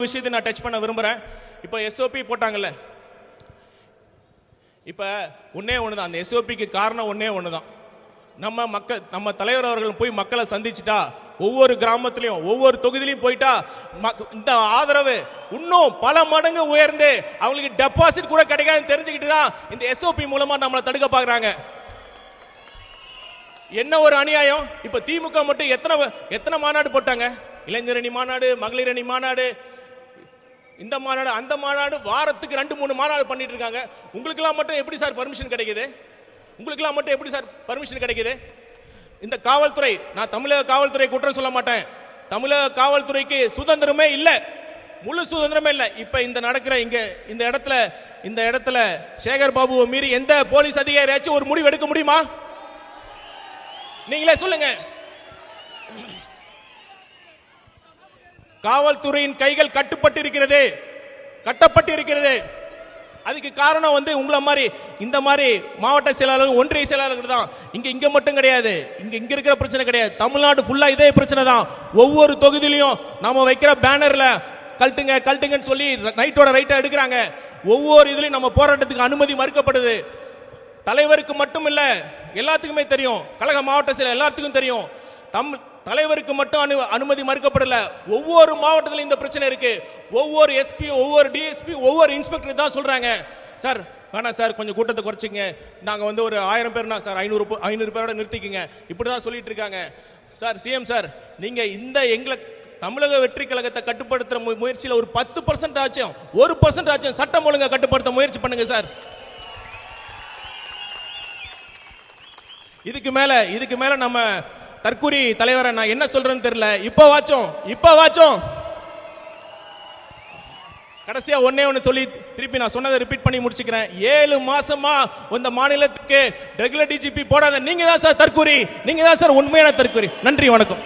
விஷயத்தை நான் டச் பண்ண விரும்புறேன். இப்போ எஸ்ஓபி போட்டாங்கல்ல, இப்போ ஒன்னே ஒண்ணுதான். அந்த எஸ்ஓபிக்கு காரணம் ஒன்னே ஒண்ணுதான். நம்ம தலைவர் அவர்கள் போய் மக்களை சந்திச்சுட்டா, ஒவ்வொரு கிராமத்திலையும் ஒவ்வொரு தொகுதியிலையும் போயிட்டா இந்த ஆதரவு இன்னும் பல மடங்கு உயர்ந்து அவங்களுக்கு டெபாசிட் கூட கிடைக்காதுன்னு தெரிஞ்சுக்கிட்டு தான் இந்த எஸ்ஓபி மூலமா நம்மளை தடுக்க பாக்குறாங்க. என்ன ஒரு அநியாயம்! இப்ப திமுக மட்டும் எத்தனை மாநாடு போட்டாங்க? இளைஞர் அணி மாநாடு, மகளிர் அணி மாநாடு, இந்த மாநாடு அந்த மாநாடு, வாரத்துக்கு 2-3 மாநாடு பண்ணிட்டு இருக்காங்க. உங்களுக்கெல்லாம் மட்டும் எப்படி சார் பர்மிஷன் கிடைக்குது? உங்களுக்கெல்லாம் மட்டும் எப்படி சார் பர்மிஷன் கிடைக்குது? இந்த காவல்துறை, நான் தமிழக காவல்துறை குற்றம் சொல்ல மாட்டேன். தமிழக காவல்துறைக்கு சுதந்திரமே இல்லை, முழு சுதந்திரமே இல்லை. இப்ப இந்த நடக்கிற இந்த இடத்துல சேகர் பாபுவை மீறி எந்த போலீஸ் அதிகாரியாச்சும் ஒரு முடிவு எடுக்க முடியுமா? நீங்களே சொல்லுங்க. காவல்துறையின் கைகள் கட்டப்பட்டு இருக்கிறது. அதுக்கு காரணம் உங்களை மாதிரி இந்த மாதிரி மாவட்ட செயலாளர், ஒன்றிய செயலாளர்கள் தான். இங்க மட்டும் கிடையாது, இங்க இருக்கிற பிரச்சனை கிடையாது. தமிழ்நாடு ஃபுல்லா இதே பிரச்சனை தான். ஒவ்வொரு தொகுதியிலையும் நாம வைக்கிற பேனர்ல கழட்டுங்கன்னு சொல்லி நைட்டோட ரைட்டா எடுக்கிறாங்க. ஒவ்வொரு இதுலயும் நம்ம போராட்டத்துக்கு அனுமதி மறுக்கப்படுது. தலைவருக்கு மட்டும் இல்ல, எல்லாத்துக்குமே தெரியும். கழக மாவட்ட செயலர் எல்லாத்துக்கும் தெரியும். தலைவருக்கு மட்டும் அனுமதி மறுக்கப்படல. ஒவ்வொரு மாவட்டத்திலும் இந்த பிரச்சனை இருக்கு. ஒவ்வொரு எஸ்பி, ஒவ்வொரு டிஎஸ்பி, ஒவ்வொரு இன்ஸ்பெக்டர் தான் சொல்றாங்க, சார் வேணாம் சார், கொஞ்சம் கூட்டத்தை குறைச்சிங்க, நாங்க ஒரு 1000 பேர்னா சார் 500 பேரோட நிறுத்திக்குங்க, இப்படிதான் சொல்லிட்டு இருக்காங்க. சார் சிஎம் சார், நீங்க எங்களை தமிழக வெற்றி கழகத்தை கட்டுப்படுத்துற முயற்சியில ஒரு 10% ஆச்சும், 1% ஆச்சும் சட்டம் ஒழுங்கை கட்டுப்படுத்த முயற்சி பண்ணுங்க சார். இதுக்கு மேல நம்ம தற்கூரி தலைவரை நான் என்ன சொல்றேன்னு தெரியல. இப்ப வாச்சும் கடைசியா ஒன்னு சொல்லி திருப்பி நான் சொன்னதை ரிப்பீட் பண்ணி முடிச்சுக்கிறேன். 7 மாசமா இந்த மாநிலத்துக்கு ரெகுலர் டிஜிபி போடாத நீங்க தான் சார் தற்கூரி, நீங்க தான் சார் உண்மையான தற்கூரி. நன்றி, வணக்கம்.